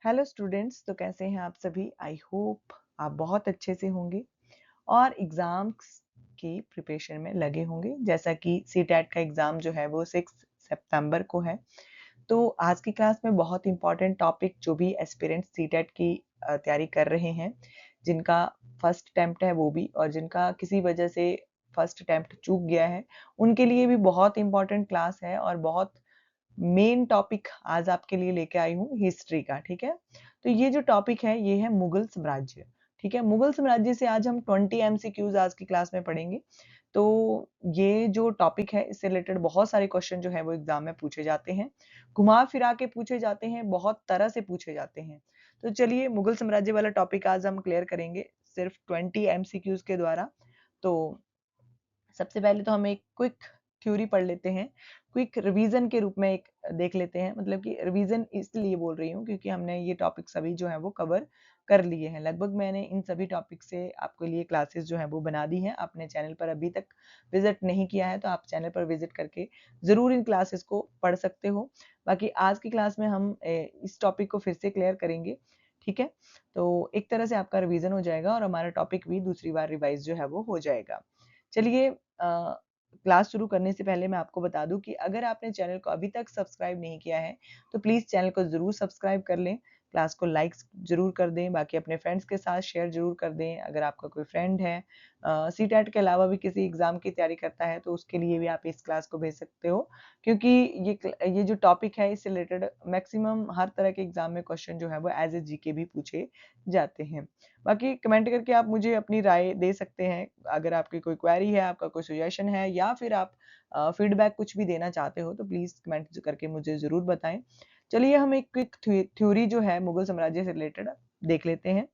Hello students, तो कैसे हैं आप सभी। आई होप आप बहुत अच्छे से होंगे और एग्ज़ाम्स की प्रिपरेशन में लगे होंगे। जैसा कि सीटेट का एग्ज़ाम जो है वो 6 सितंबर को है। तो आज की क्लास में बहुत इंपॉर्टेंट टॉपिक जो भी एस्पिरेंट्स सीटेट की तैयारी कर रहे हैं, जिनका फर्स्ट अटेम्प्ट है वो भी, और जिनका किसी वजह से फर्स्ट अटेम्प्ट चूक गया है, उनके लिए भी बहुत इंपॉर्टेंट क्लास है और बहुत मेन टॉपिक आज आपके लिए लेके आई हूँ हिस्ट्री का। ठीक है, तो ये जो टॉपिक है ये है मुगल साम्राज्य। ठीक है, मुगल साम्राज्य से आज हम 20 एमसीक्यूज आज की क्लास में पढ़ेंगे। तो ये जो टॉपिक है इससे रिलेटेड बहुत सारे क्वेश्चन जो है वो एग्जाम में पूछे जाते हैं, घुमा फिरा के पूछे जाते हैं, बहुत तरह से पूछे जाते हैं। तो चलिए मुगल साम्राज्य वाला टॉपिक आज हम क्लियर करेंगे सिर्फ 20 एमसीक्यूज के द्वारा। तो सबसे पहले तो हम एक क्विक थ्योरी पढ़ लेते हैं, क्विक रिवीजन के रूप में एक देख लेते हैं। मतलब कि रिवीजन इसलिए बोल रही हूँ क्योंकि हमने ये टॉपिक सभी जो है वो कवर कर लिए हैं लगभग। मैंने इन सभी टॉपिक से आपके लिए क्लासेस जो है वो बना दी हैं। आपने चैनल पर अभी तक विजिट नहीं किया है तो आप चैनल पर विजिट करके ज़रूर इन क्लासेस को पढ़ सकते हो। बाकी आज की क्लास में हम इस टॉपिक को फिर से क्लियर करेंगे। ठीक है, तो एक तरह से आपका रिवीजन हो जाएगा और हमारा टॉपिक भी दूसरी बार रिवाइज जो है वो हो जाएगा। चलिए क्लास शुरू करने से पहले मैं आपको बता दूं कि अगर आपने चैनल को अभी तक सब्सक्राइब नहीं किया है तो प्लीज़ चैनल को ज़रूर सब्सक्राइब कर लें, क्लास को लाइक ज़रूर कर दें, बाकी अपने फ्रेंड्स के साथ शेयर ज़रूर कर दें। अगर आपका कोई फ्रेंड है सीटेट के अलावा भी किसी एग्ज़ाम की तैयारी करता है तो उसके लिए भी आप इस क्लास को भेज सकते हो, क्योंकि ये जो टॉपिक है इससे रिलेटेड मैक्सिमम हर तरह के एग्ज़ाम में क्वेश्चन जो है वो एज ए जीके भी पूछे जाते हैं। बाकी कमेंट करके आप मुझे अपनी राय दे सकते हैं। अगर आपकी कोई क्वेरी है, आपका कोई सजेशन है या फिर आप फीडबैक कुछ भी देना चाहते हो तो प्लीज़ कमेंट करके मुझे ज़रूर बताएं। चलिए हम एक क्विक थ्योरी जो है मुगल साम्राज्य से रिलेटेड देख लेते हैं।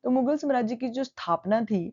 तो मुगल साम्राज्य की जो स्थापना थी,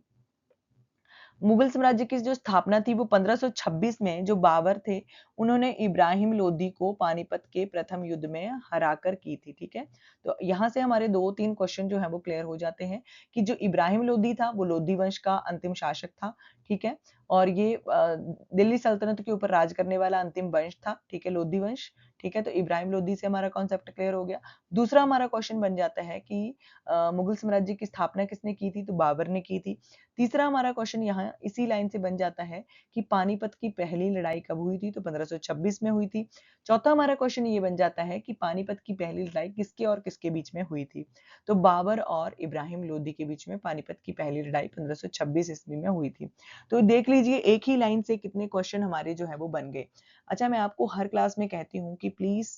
मुगल साम्राज्य की जो स्थापना थी वो 1526 में जो बाबर थे उन्होंने इब्राहिम लोदी को पानीपत के प्रथम युद्ध में हराकर की थी। ठीक है, तो यहाँ से हमारे 2-3 क्वेश्चन जो है वो क्लियर हो जाते हैं कि जो इब्राहिम लोदी था वो लोदी वंश का अंतिम शासक था। ठीक है, और ये दिल्ली सल्तनत के ऊपर राज करने वाला अंतिम वंश था। ठीक है, लोदी वंश। ठीक है, तो इब्राहिम लोदी से हमारा कॉन्सेप्ट क्लियर हो गया। दूसरा हमारा क्वेश्चन बन जाता है कि मुगल साम्राज्य की स्थापना किसने की थी, तो बाबर ने की थी। तीसरा हमारा क्वेश्चन यहाँ इसी लाइन से बन जाता है कि पानीपत की पहली लड़ाई कब हुई थी, तो 1526 में हुई थी। चौथा हमारा क्वेश्चन ये बन जाता है कि पानीपत की पहली लड़ाई किसके और किसके बीच में हुई थी, तो बाबर और इब्राहिम लोदी के बीच में पानीपत की पहली लड़ाई 1526 ईस्वी में हुई थी। तो देख लीजिए एक ही लाइन से कितने क्वेश्चन हमारे जो है वो बन गए। अच्छा, मैं आपको हर क्लास में कहती हूँ कि प्लीज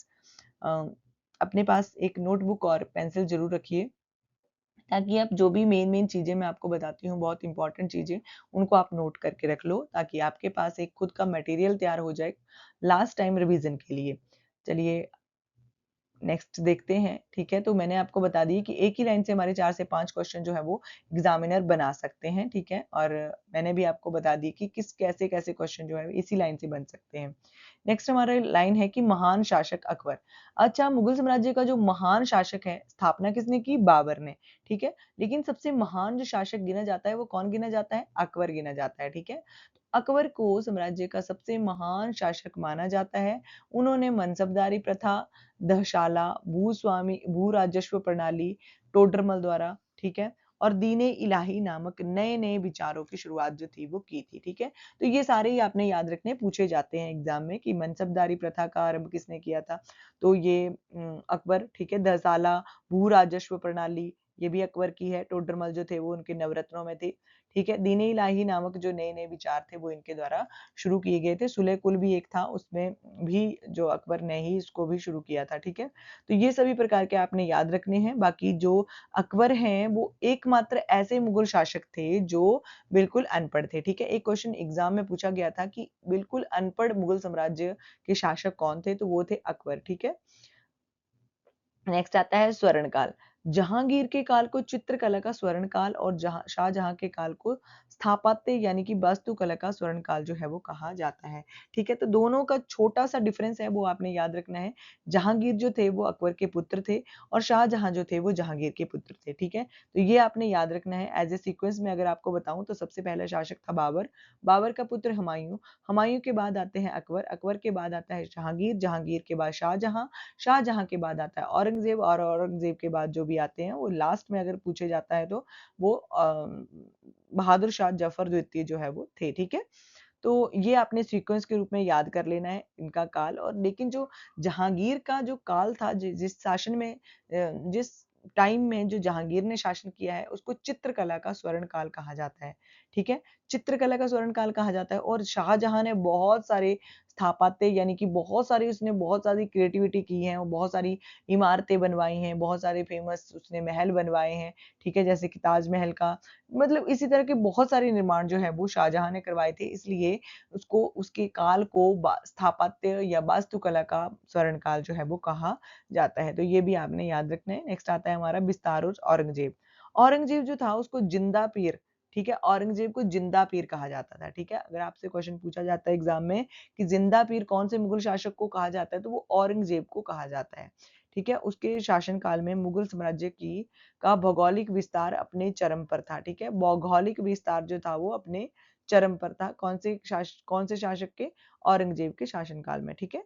अपने पास एक नोटबुक और पेंसिल जरूर रखिए, ताकि आप जो भी मेन मेन चीज़ें मैं आपको बताती हूँ, बहुत इंपॉर्टेंट चीज़ें, उनको आप नोट करके रख लो ताकि आपके पास एक खुद का मटेरियल तैयार हो जाए लास्ट टाइम रिवीजन के लिए। चलिए नेक्स्ट देखते हैं। ठीक है, तो मैंने आपको बता दी कि एक ही लाइन से हमारे 4 से 5 क्वेश्चन जो है वो एग्जामिनर बना सकते हैं। ठीक है, और मैंने भी आपको बता दी कि किस कैसे-कैसे क्वेश्चन जो है इसी लाइन से बन सकते हैं। नेक्स्ट हमारा लाइन है कि महान शासक अकबर। अच्छा, मुगल साम्राज्य का जो महान शासक है, स्थापना किसने की? बाबर ने। ठीक है, लेकिन सबसे महान जो शासक गिना जाता है वो कौन गिना जाता है? अकबर गिना जाता है। ठीक है, तो अकबर को साम्राज्य का सबसे महान शासक माना जाता है। उन्होंने मनसबदारी प्रथा, दहशाला, भूस्वामी भू राजस्व प्रणाली, टोडरमल द्वारा, ठीक है, और दीने इलाही नामक नए-नए विचारों की शुरुआत जो थी वो की थी। ठीक है, तो ये सारे ही आपने याद रखने, पूछे जाते हैं एग्जाम में कि मनसबदारी प्रथा का आरंभ किसने किया था, तो ये अकबर। ठीक है, दहसाला, भू राजस्व प्रणाली, ये भी अकबर की है। टोडरमल जो थे वो उनके नवरत्नों में थे। ठीक है, दीन इलाही नामक जो नए-नए विचार थे वो इनके द्वारा शुरू किए गए थे। सुलह कुल भी एक था, उसमें भी जो अकबर ने ही इसको भी शुरू किया था। ठीक है, तो ये सभी प्रकार के आपने याद रखने हैं। बाकी जो अकबर हैं वो एकमात्र ऐसे मुगल शासक थे जो बिल्कुल अनपढ़ थे। ठीक है, एक क्वेश्चन एग्जाम में पूछा गया था कि बिल्कुल अनपढ़ मुगल साम्राज्य के शासक कौन थे, तो वो थे अकबर। ठीक है, नेक्स्ट आता है स्वर्णकाल। जहांगीर के काल को चित्रकला का स्वर्ण काल और शाहजहां के काल को स्थापत्य यानी कि वास्तुकला का स्वर्ण काल जो है वो कहा जाता है। ठीक है, तो दोनों का छोटा सा डिफरेंस है वो आपने याद रखना है। जहांगीर जो थे वो अकबर के पुत्र थे और शाहजहां जो थे वो जहांगीर के पुत्र थे। ठीक है, तो ये आपने याद रखना है। एज ए सीक्वेंस में अगर आपको बताऊं तो सबसे पहला शासक था बाबर, बाबर का पुत्र हुमायूं, हुमायूं के बाद आते हैं अकबर, अकबर के बाद आता है जहांगीर, जहांगीर के बाद शाहजहां, शाहजहां के बाद आता है औरंगजेब और औरंगजेब के बाद जो भी आते हैं वो लास्ट में अगर पूछे जाता है तो वो बहादुर शाह जफर द्वितीय जो है वो थे। ठीक है, तो ये आपने सीक्वेंस के रूप में याद कर लेना है इनका काल। और लेकिन जो जहांगीर का जो काल था जिस शासन में जिस टाइम में जो जहांगीर ने शासन किया है उसको चित्रकला का स्वर्ण काल कहा जाता है। ठीक है, चित्रकला का स्वर्ण काल कहा जाता है। और शाहजहां ने बहुत सारे स्थापत्य यानी कि बहुत सारी उसने बहुत सारी क्रिएटिविटी की है और बहुत सारी इमारतें बनवाई हैं, बहुत सारे फेमस उसने महल बनवाए हैं। ठीक है, जैसे कि ताजमहल का, मतलब इसी तरह के बहुत सारे निर्माण जो है वो शाहजहां ने करवाए थे, इसलिए उसको उसके काल को स्थापत्य या वास्तुकला का स्वर्ण काल जो है वो कहा जाता है। तो ये भी आपने याद रखना है। नेक्स्ट आता है हमारा विस्तार और औरंगजेब। औरंगजेब जो था उसको जिंदा पीर, ठीक है, औरंगजेब को जिंदा पीर कहा जाता था। ठीक है, अगर आपसे क्वेश्चन पूछा जाता है एग्जाम में कि जिंदा पीर कौन से मुगल शासक को कहा जाता है तो वो औरंगजेब को कहा जाता है। ठीक है, उसके शासन काल में मुगल साम्राज्य की का भौगोलिक विस्तार अपने चरम पर था। ठीक है, भौगोलिक विस्तार जो था वो अपने चरम पर था। कौन से शासक के? औरंगजेब के शासनकाल में। ठीक है,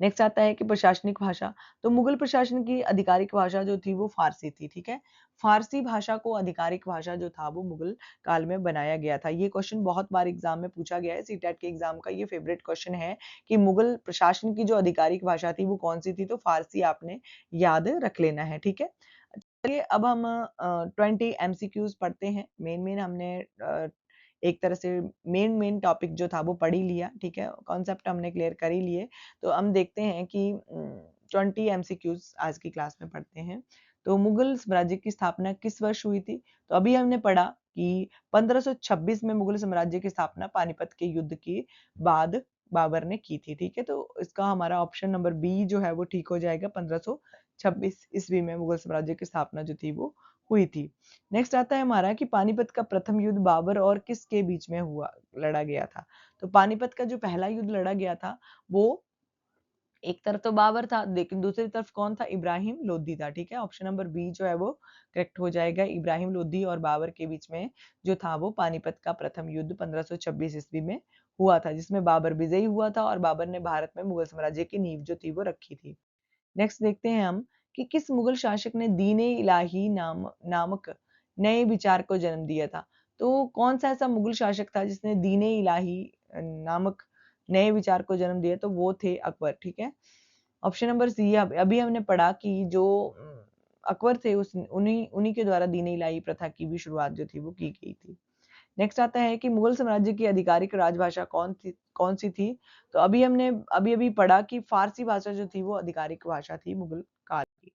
नेक्स्ट आता है कि प्रशासनिक भाषा। तो मुगल प्रशासन की आधिकारिक भाषा जो थी वो फारसी थी। ठीक है, फारसी भाषा को आधिकारिक भाषा जो था वो मुगल काल में बनाया गया था। ये क्वेश्चन बहुत बार एग्जाम में पूछा गया है, सीटेट के एग्जाम का ये फेवरेट क्वेश्चन है कि मुगल प्रशासन की जो आधिकारिक भाषा थी वो कौन सी थी, तो फारसी आपने याद रख लेना है। ठीक है, चलिए अब हम 20 एमसीक्यूज पढ़ते हैं। मेन मेन हमने एक तरह से मेन टॉपिक जो था वो पढ़ ही लिया। ठीक है, कॉन्सेप्ट हमने क्लियर कर ही लिए। तो हम देखते हैं कि 20 एमसीक्यूज आज की क्लास में पढ़ते हैं। तो मुगल साम्राज्य की स्थापना किस वर्ष हुई थी? तो अभी हमने पढ़ा कि 1526 में मुगल साम्राज्य की स्थापना पानीपत के युद्ध के बाद बाबर ने की थी। ठीक है, तो इसका हमारा ऑप्शन नंबर बी जो है वो ठीक हो जाएगा। 1526 ईस्वी में मुगल साम्राज्य की स्थापना जो थी वो हुई थी। नेक्स्ट आता है हमारा कि पानीपत का प्रथम युद्ध बाबर और किसके बीच में हुआ, लड़ा गया था? तो पानीपत का जो पहला युद्ध लड़ा गया था वो एक तरफ तो बाबर था लेकिन दूसरी तरफ कौन था? इब्राहिम लोदी था। ठीक है, ऑप्शन नंबर बी जो है वो करेक्ट हो जाएगा। इब्राहिम लोदी और बाबर के बीच में जो था वो पानीपत का प्रथम युद्ध 1526 ईस्वी में हुआ था, जिसमें बाबर विजयी हुआ था और बाबर ने भारत में मुगल साम्राज्य की नींव जो थी वो रखी थी। नेक्स्ट देखते हैं हम कि किस मुगल शासक ने दीन-ए इलाही नामक नए विचार को जन्म दिया था? तो कौन सा ऐसा मुगल शासक था जिसने दीन-ए इलाही नामक नए विचार को जन्म दिया? तो वो थे अकबर। ठीक है, ऑप्शन नंबर सी। अभी हमने पढ़ा कि जो अकबर थे उस उन्हीं उन्हीं के द्वारा दीन-ए इलाही प्रथा की भी शुरुआत जो थी वो की गई थी। नेक्स्ट आता है कि मुगल साम्राज्य की आधिकारिक राजभाषा कौन सी थी? तो अभी हमने अभी पढ़ा कि फारसी भाषा जो थी वो आधिकारिक भाषा थी मुगल काल की।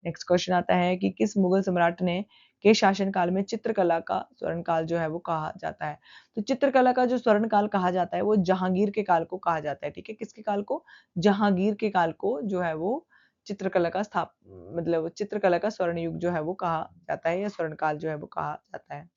नेक्स्ट क्वेश्चन आता है कि किस मुगल सम्राट ने के शासन काल में चित्रकला का स्वर्ण काल जो है वो कहा जाता है? तो चित्रकला का जो स्वर्ण काल कहा जाता है वो जहांगीर के काल को कहा जाता है। ठीक है, किसके काल को? जहांगीर के काल को जो है वो चित्रकला का मतलब चित्रकला का स्वर्ण युग जो है वो कहा जाता है या स्वर्ण काल जो है वो कहा जाता है।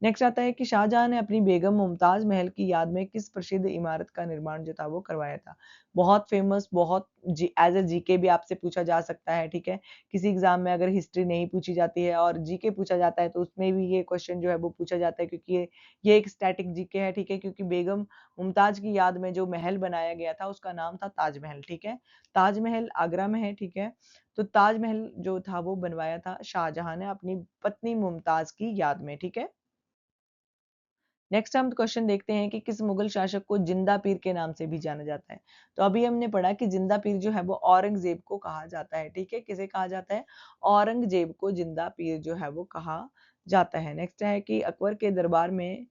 नेक्स्ट आता है कि शाहजहां ने अपनी बेगम मुमताज महल की याद में किस प्रसिद्ध इमारत का निर्माण जो था वो करवाया था? बहुत फेमस, बहुत एज ए जीके भी आपसे पूछा जा सकता है। ठीक है, किसी एग्जाम में अगर हिस्ट्री नहीं पूछी जाती है और जीके पूछा जाता है तो उसमें भी ये क्वेश्चन जो है वो पूछा जाता है, क्योंकि ये एक स्टैटिक जीके है। ठीक है, क्योंकि बेगम मुमताज की याद में जो महल बनाया गया था उसका नाम था ताजमहल। ठीक है, ताजमहल आगरा में है। ठीक है, तो ताजमहल जो था वो बनवाया था शाहजहां ने अपनी पत्नी मुमताज की याद में। ठीक है, नेक्स्ट हम क्वेश्चन देखते हैं कि किस मुगल शासक को जिंदा पीर के नाम से भी जाना जाता है? तो अभी हमने पढ़ा कि जिंदा पीर जो है वो औरंगजेब को कहा जाता है। ठीक है, किसे कहा जाता है? औरंगजेब को जिंदा पीर जो है वो कहा जाता है। नेक्स्ट है कि अकबर के दरबार में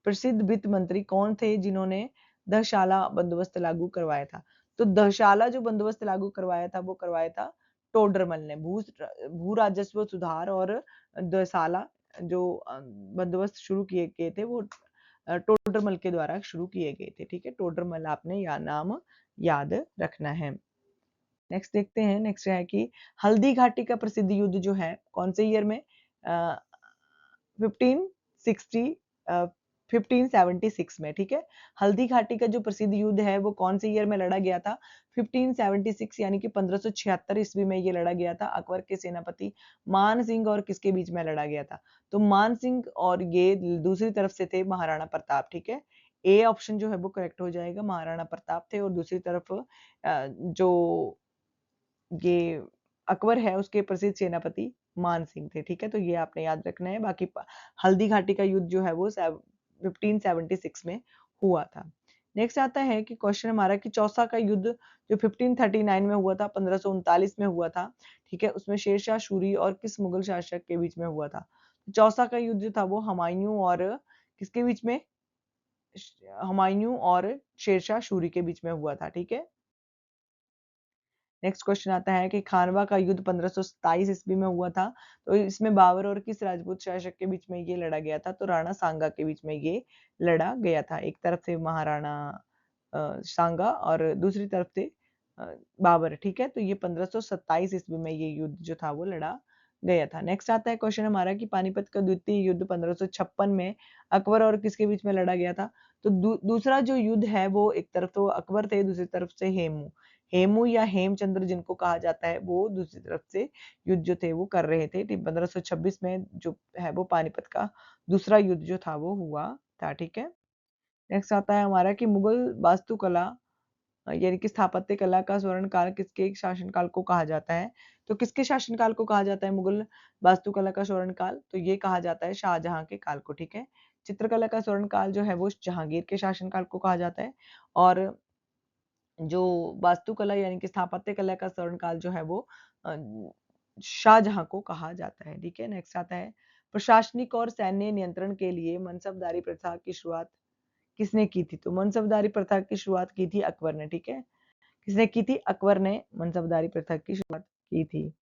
प्रसिद्ध वित्त मंत्री कौन थे जिन्होंने दहशाला बंदोबस्त लागू करवाया था? तो दहशाला जो बंदोबस्त लागू करवाया था वो करवाया था टोडरमल ने। भू राजस्व सुधार और दहसाला जो बंदोबस्त शुरू किए गए थे वो टोडरमल के द्वारा शुरू किए गए थे। ठीक है, टोडरमल आपने या नाम याद रखना है। नेक्स्ट देखते हैं, नेक्स्ट है कि हल्दी घाटी का प्रसिद्ध युद्ध जो है कौन से ईयर में, 1560 1576 में, ठीक है। हल्दी घाटी का जो प्रसिद्ध युद्ध है वो कौन से ईयर में लड़ा गया था, 1576 यानी कि 1576 ईस्वी में ये लड़ा गया था। अकबर के सेनापति मान सिंह और किसके बीच में लड़ा गया था, तो मान सिंह और ये दूसरी तरफ से थे महाराणा प्रताप, ठीक है। ए ऑप्शन जो है वो करेक्ट हो जाएगा, महाराणा प्रताप थे और दूसरी तरफ जो ये अकबर है उसके प्रसिद्ध सेनापति मान सिंह थे, ठीक है। तो ये आपने याद रखना है। बाकी हल्दी घाटी का युद्ध जो है वो 1576 में हुआ था। नेक्स्ट आता है कि क्वेश्चन हमारा कि चौसा का युद्ध जो 1539 में हुआ था, 1539 में हुआ था, ठीक है। उसमें शेरशाह सूरी और किस मुगल शासक के बीच में हुआ था। चौसा का युद्ध था वो हुमायूं और किसके बीच में, हुमायूं और शेरशाह सूरी के बीच में हुआ था, ठीक है। नेक्स्ट क्वेश्चन आता है कि खानवा का युद्ध 1527 ईस्वी में हुआ था, तो इसमें बाबर और किस राजपूत शासक के बीच में ये लड़ा गया था, तो राणा सांगा के बीच में ये लड़ा गया था। एक तरफ से महाराणा सांगा और दूसरी तरफ से बाबर, ठीक है। तो ये 1527 ईस्वी में ये युद्ध जो था वो लड़ा गया था। नेक्स्ट आता है क्वेश्चन हमारा कि पानीपत का द्वितीय युद्ध 1556 में अकबर और किसके बीच में लड़ा गया था, तो दूसरा जो युद्ध है वो एक तरफ तो अकबर थे, दूसरी तरफ से हेमू या हेमचंद्र जिनको कहा जाता है, वो दूसरी तरफ से युद्ध जो थे वो कर रहे थे। 1526 में जो है वो पानीपत का दूसरा युद्ध जो था वो हुआ था, ठीक है। नेक्स्ट आता है हमारा कि मुगल वास्तुकला यानी कि स्थापत्य कला का स्वर्ण काल किसके शासनकाल को कहा जाता है, तो किसके शासनकाल को कहा जाता है मुगल वास्तुकला का स्वर्ण काल, तो ये कहा जाता है शाहजहां के काल को, ठीक है। चित्रकला का स्वर्ण काल जो है वो जहांगीर के शासनकाल को कहा जाता है और जो वास्तुकला यानी कि स्थापत्य कला का स्वर्ण काल जो है वो अ, शाहजहां को कहा जाता है, ठीक है। नेक्स्ट आता है प्रशासनिक और सैन्य नियंत्रण के लिए मनसबदारी प्रथा की शुरुआत किसने की थी, तो मनसबदारी प्रथा की शुरुआत की थी अकबर ने, ठीक है। किसने की थी, अकबर ने मनसबदारी प्रथा की शुरुआत की थी।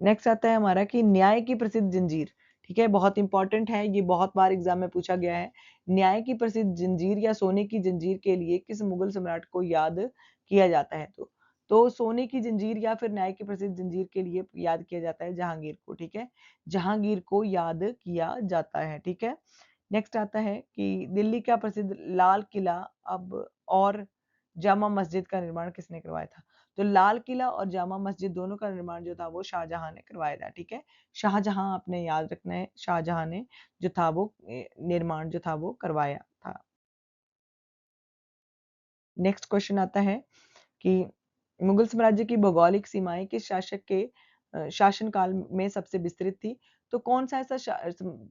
नेक्स्ट आता है हमारा कि न्याय की प्रसिद्ध जंजीर, ठीक है, बहुत इंपॉर्टेंट है, ये बहुत बार एग्जाम में पूछा गया है। न्याय की प्रसिद्ध जंजीर या सोने की जंजीर के लिए किस मुगल सम्राट को याद किया जाता है, तो सोने की जंजीर या फिर न्याय की प्रसिद्ध जंजीर के लिए याद किया जाता है जहांगीर को, ठीक है। जहांगीर को याद किया जाता है, ठीक है। नेक्स्ट आता है कि दिल्ली का प्रसिद्ध लाल किला अब और जामा मस्जिद का निर्माण किसने करवाया था, तो लाल किला और जामा मस्जिद दोनों का निर्माण जो था वो शाहजहां ने करवाया था, ठीक है। शाहजहां आपने याद रखना है, शाहजहां ने जो था वो निर्माण जो था वो करवाया था। नेक्स्ट क्वेश्चन आता है कि मुगल साम्राज्य की भौगोलिक सीमाएं किस शासक के शासनकाल में सबसे विस्तृत थी, तो कौन सा ऐसा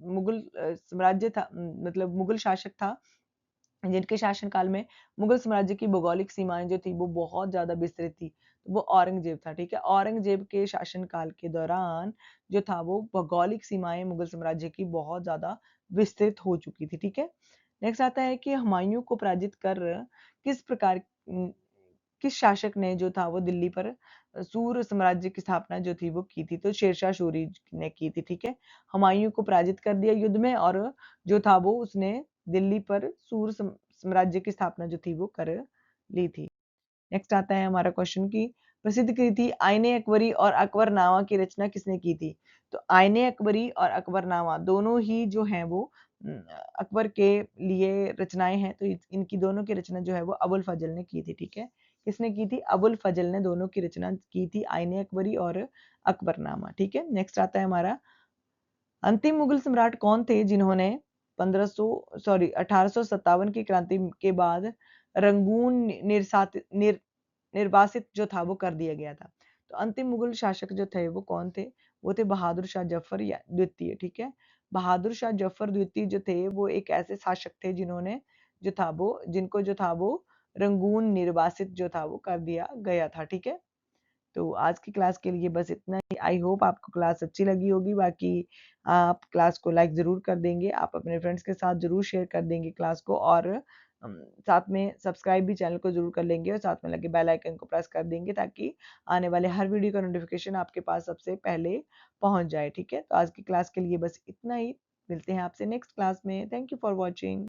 मुगल साम्राज्य था, मतलब मुगल शासक था जिनके शासनकाल में मुगल साम्राज्य की भौगोलिक सीमाएं जो थी वो बहुत ज्यादा विस्तृत थी, तो वो औरंगजेब था, ठीक है। औरंगजेब के शासनकाल के दौरान जो था वो भौगोलिक सीमाएं मुगल साम्राज्य की बहुत ज्यादा विस्तृत हो चुकी थी, ठीक है। नेक्स्ट आता है कि हुमायूं को पराजित कर किस प्रकार किस शासक ने जो था वो दिल्ली पर सूर साम्राज्य की स्थापना जो थी वो की थी, तो शेरशाह सूरी ने की थी, ठीक है। हुमायूं को पराजित कर दिया युद्ध में और जो था वो उसने दिल्ली पर सूर साम्राज्य की स्थापना जो थी वो कर ली थी। नेक्स्ट आता है हमारा क्वेश्चन की प्रसिद्ध कृति आईने अकबरी और अकबरनामा की रचना किसने की थी, तो आईने अकबरी और अकबरनामा दोनों ही जो हैं वो अकबर के लिए रचनाएं हैं, तो इनकी दोनों की रचना जो है वो अबुल फजल ने की थी, ठीक है। किसने की थी, अबुल फजल ने दोनों की रचना की थी, आईने अकबरी और अकबरनामा, ठीक है। नेक्स्ट आता है हमारा अंतिम मुगल सम्राट कौन थे जिन्होंने 1857 की क्रांति के बाद रंगून निर्वासित जो था वो कर दिया गया था, तो अंतिम मुगल शासक जो थे वो कौन थे, वो थे बहादुर शाह जफर या द्वितीय, ठीक है। बहादुर शाह जफर द्वितीय जो थे वो एक ऐसे शासक थे जिन्होंने जो था वो जिनको जो था वो रंगून निर्वासित जो था वो कर दिया गया था, ठीक है। तो आज की क्लास के लिए बस इतना ही। आई होप आपको क्लास अच्छी लगी होगी। बाकी आप क्लास को लाइक ज़रूर कर देंगे, आप अपने फ्रेंड्स के साथ ज़रूर शेयर कर देंगे क्लास को, और साथ में सब्सक्राइब भी चैनल को ज़रूर कर लेंगे और साथ में लगे बेल आइकन को प्रेस कर देंगे ताकि आने वाले हर वीडियो का नोटिफिकेशन आपके पास सबसे पहले पहुंच जाए, ठीक है। तो आज की क्लास के लिए बस इतना ही। मिलते हैं आपसे नेक्स्ट क्लास में। Thank you for watching.